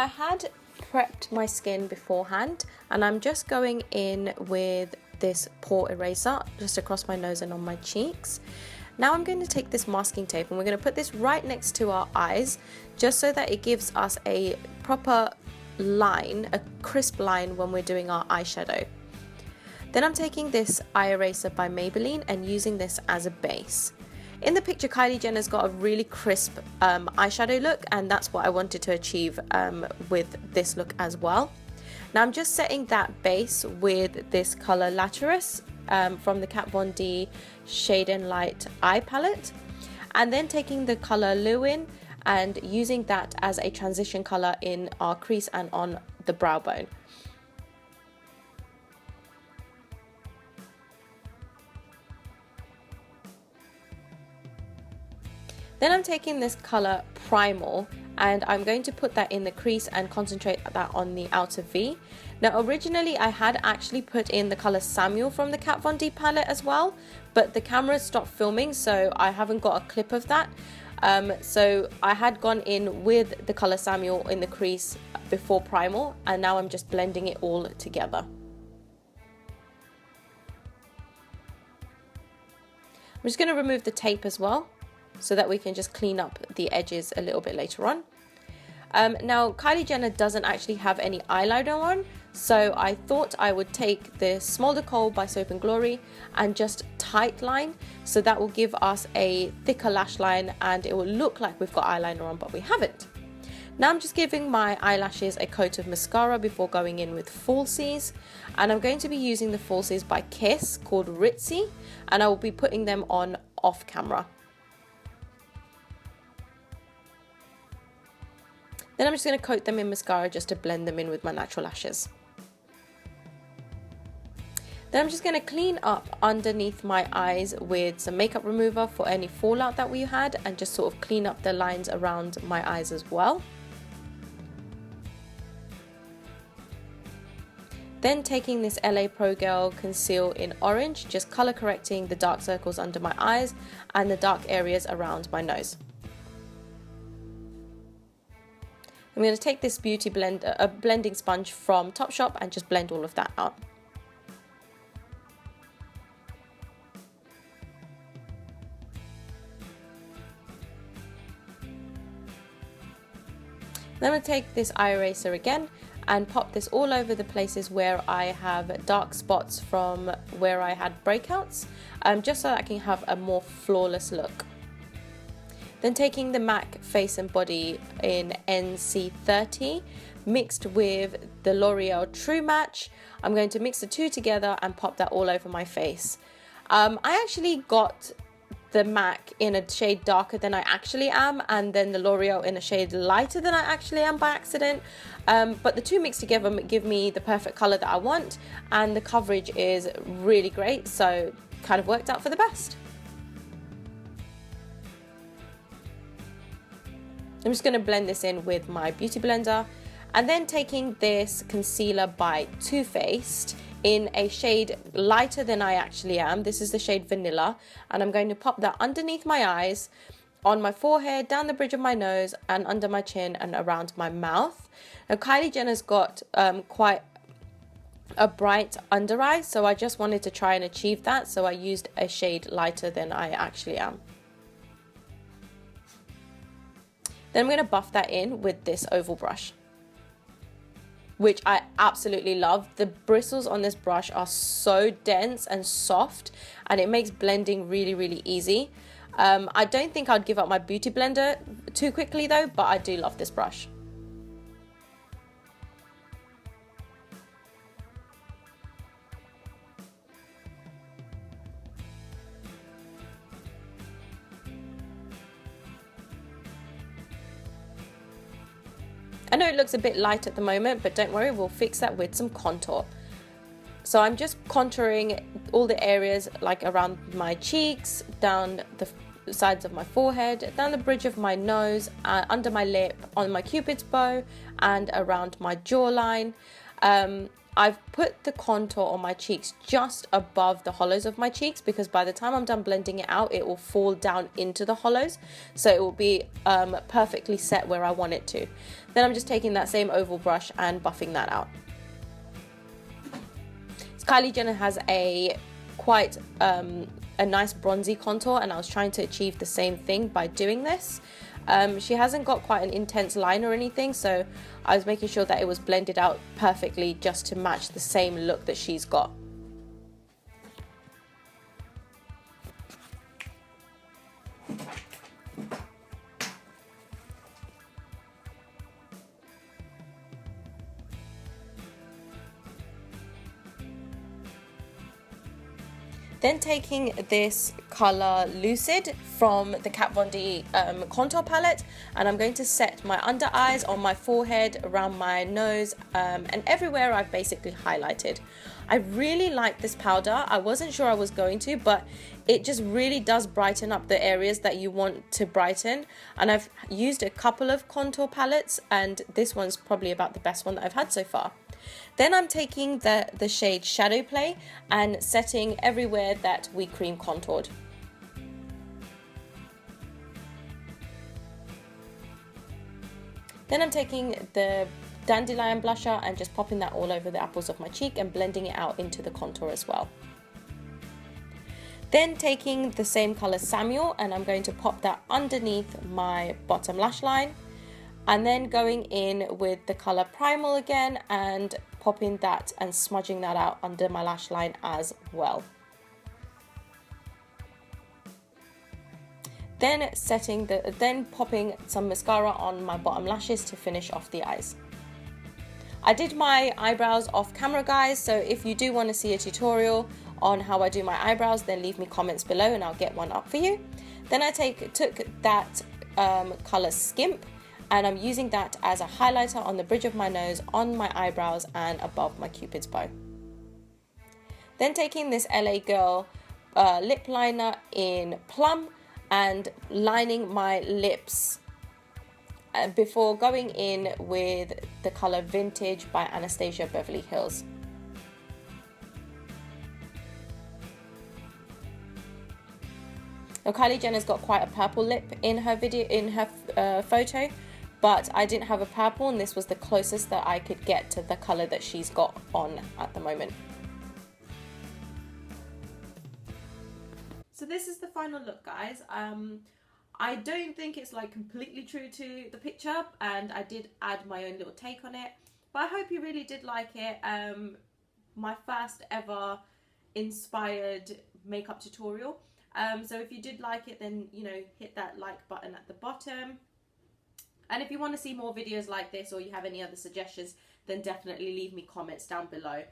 I had prepped my skin beforehand, and I'm just going in with this pore eraser just across my nose and on my cheeks. Now I'm going to take this masking tape and we're going to put this right next to our eyes, just so that it gives us a proper line, a crisp line when we're doing our eyeshadow. Then I'm taking this eye eraser by Maybelline and using this as a base. In the picture, Kylie Jenner's got a really crisp eyeshadow look, and that's what I wanted to achieve with this look as well. Now I'm just setting that base with this colour Latterus from the Kat Von D Shade and Light eye palette, and then taking the colour Lewin and using that as a transition colour in our crease and on the brow bone. Then I'm taking this colour Primal and I'm going to put that in the crease and concentrate that on the outer V. Now originally I had actually put in the colour Samuel from the Kat Von D palette as well, but the camera stopped filming, so I haven't got a clip of that. So I had gone in with the colour Samuel in the crease before Primal, and now I'm just blending it all together. I'm just going to remove the tape as well, so that we can just clean up the edges a little bit later on. Now Kylie Jenner doesn't actually have any eyeliner on, so I thought I would take the Smoulder Khol by Soap and Glory and just tight line, so that will give us a thicker lash line and it will look like we've got eyeliner on, but we haven't. Now I'm just giving my eyelashes a coat of mascara before going in with falsies, and I'm going to be using the falsies by Kiss called Ritzy, and I will be putting them on off camera. Then I'm just going to coat them in mascara just to blend them in with my natural lashes. Then I'm just going to clean up underneath my eyes with some makeup remover for any fallout that we had, and just sort of clean up the lines around my eyes as well. Then taking this LA Pro Girl Conceal in Orange, just colour correcting the dark circles under my eyes and the dark areas around my nose. I'm going to take this beauty blender, a blending sponge from Topshop, and just blend all of that out. Then I'm going to take this eye eraser again and pop this all over the places where I have dark spots from where I had breakouts, just so that I can have a more flawless look. Then taking the MAC Face and Body in NC30 mixed with the L'Oreal True Match, I'm going to mix the two together and pop that all over my face. I actually got the MAC in a shade darker than I actually am, and then the L'Oreal in a shade lighter than I actually am by accident, but the two mixed together give me the perfect colour that I want, and the coverage is really great, so kind of worked out for the best. I'm just going to blend this in with my beauty blender, and then taking this concealer by Too Faced in a shade lighter than I actually am. This is the shade Vanilla, and I'm going to pop that underneath my eyes, on my forehead, down the bridge of my nose, and under my chin and around my mouth. Now Kylie Jenner's got quite a bright under eye, so I just wanted to try and achieve that, so I used a shade lighter than I actually am. Then I'm going to buff that in with this oval brush, which I absolutely love. The bristles on this brush are so dense and soft, and it makes blending really, really easy. I don't think I'd give up my beauty blender too quickly though, but I do love this brush. I know it looks a bit light at the moment, but don't worry, we'll fix that with some contour. So I'm just contouring all the areas like around my cheeks, down the sides of my forehead, down the bridge of my nose, under my lip, on my cupid's bow, and around my jawline. I've put the contour on my cheeks just above the hollows of my cheeks, because by the time I'm done blending it out, it will fall down into the hollows, so it will be perfectly set where I want it to. Then I'm just taking that same oval brush and buffing that out. Kylie Jenner has a quite a nice bronzy contour, and I was trying to achieve the same thing by doing this. She hasn't got quite an intense line or anything, so I was making sure that it was blended out perfectly just to match the same look that she's got. Then taking this colour Lucid from the Kat Von D contour palette, and I'm going to set my under eyes, on my forehead, around my nose, and everywhere I've basically highlighted. I really like this powder. I wasn't sure I was going to, but it just really does brighten up the areas that you want to brighten. And I've used a couple of contour palettes, and this one's probably about the best one that I've had so far. Then I'm taking the shade Shadow Play and setting everywhere that we cream contoured. Then I'm taking the Dandelion blusher and just popping that all over the apples of my cheek and blending it out into the contour as well. Then taking the same colour Samuel, and I'm going to pop that underneath my bottom lash line. And then going in with the colour Primal again and popping that and smudging that out under my lash line as well. Then popping some mascara on my bottom lashes to finish off the eyes. I did my eyebrows off camera, guys, so if you do want to see a tutorial on how I do my eyebrows, then leave me comments below and I'll get one up for you. Then I took that colour Skimp, and I'm using that as a highlighter on the bridge of my nose, on my eyebrows and above my cupid's bow. Then taking this LA Girl lip liner in Plum and lining my lips before going in with the colour Vintage by Anastasia Beverly Hills. Now Kylie Jenner's got quite a purple lip in her photo, but I didn't have a purple, and this was the closest that I could get to the colour that she's got on at the moment. So this is the final look, guys. I don't think it's like completely true to the picture, and I did add my own little take on it, but I hope you really did like it. My first ever inspired makeup tutorial. So if you did like it, then, you know, hit that like button at the bottom. And if you want to see more videos like this, or you have any other suggestions, then definitely leave me comments down below.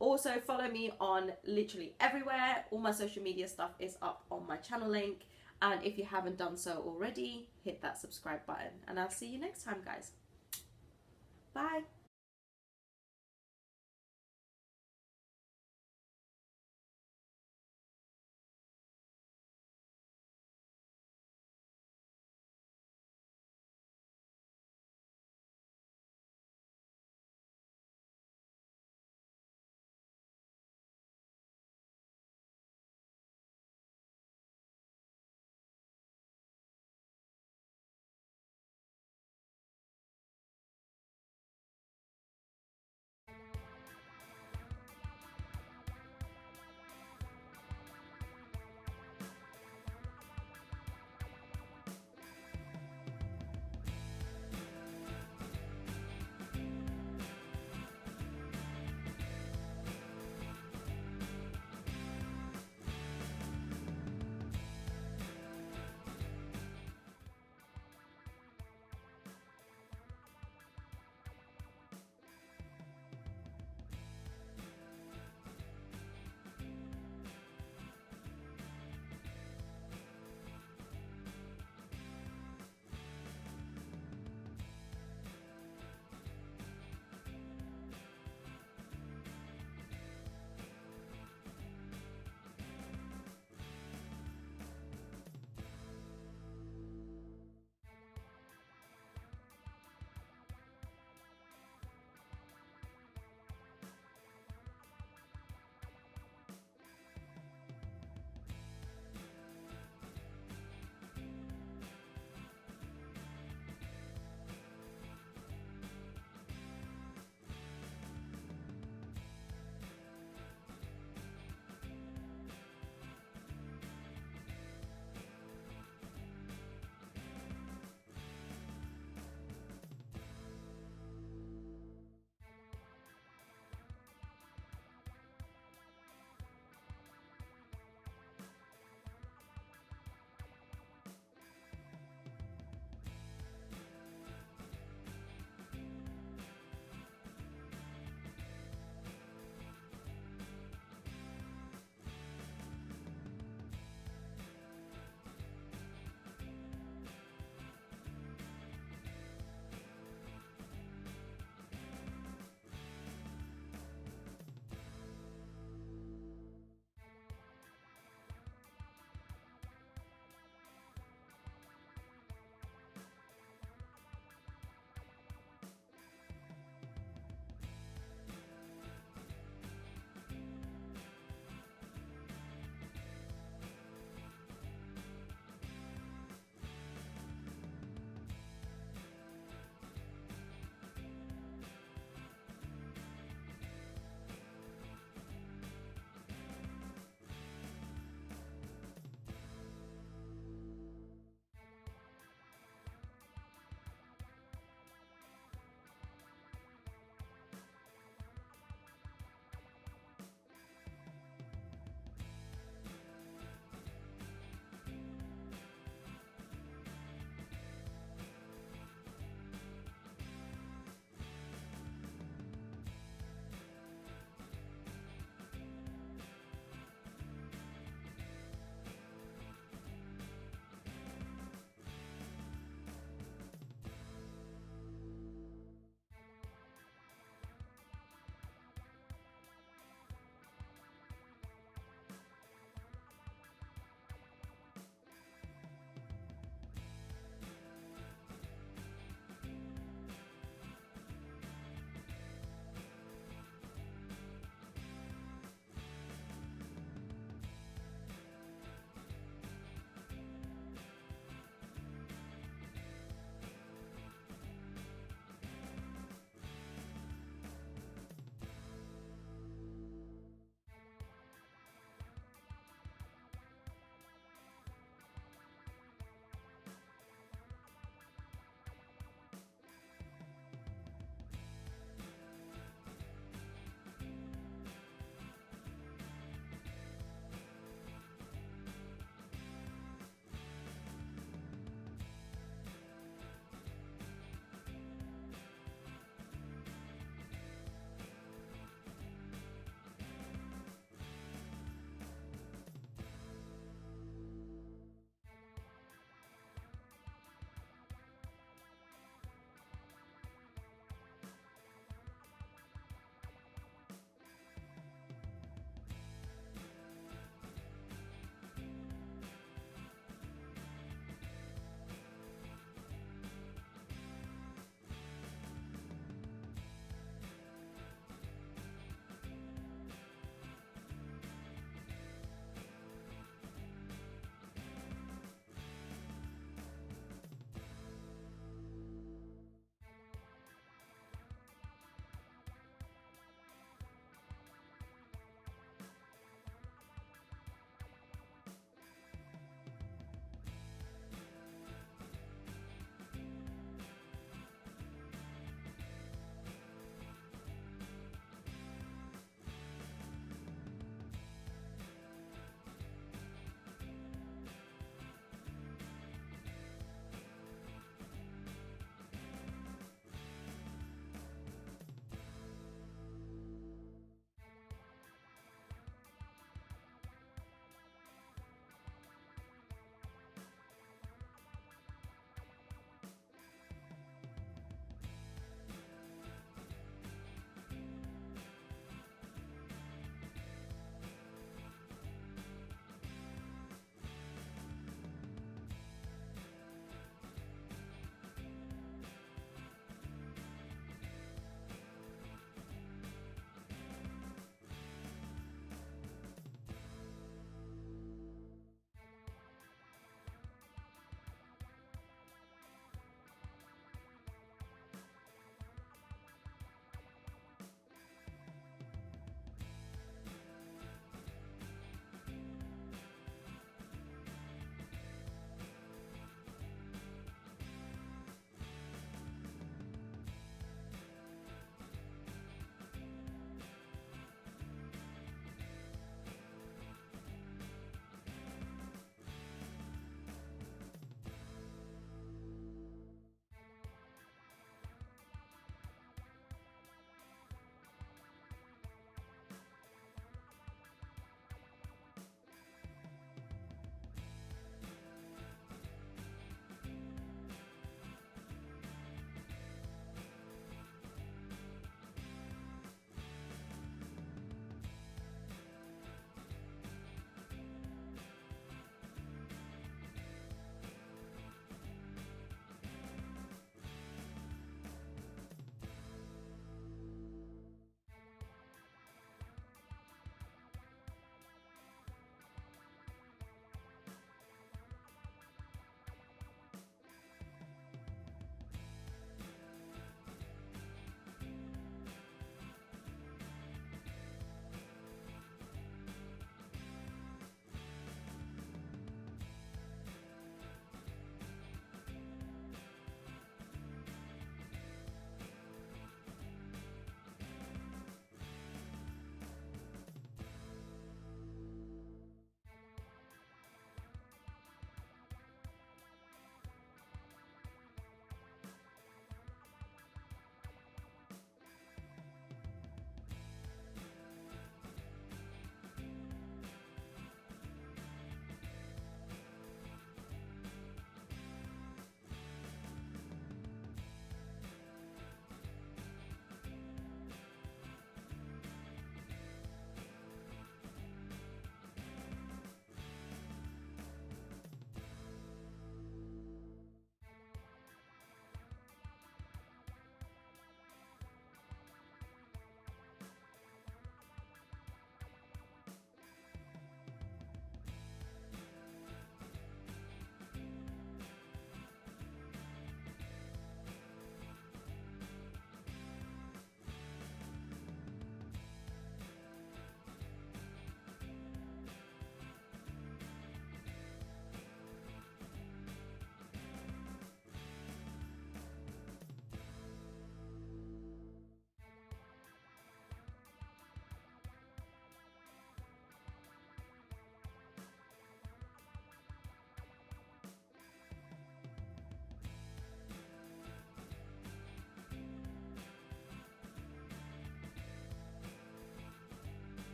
Also follow me on literally everywhere. All my social media stuff is up on my channel link. And if you haven't done so already, hit that subscribe button. And I'll see you next time, guys. Bye.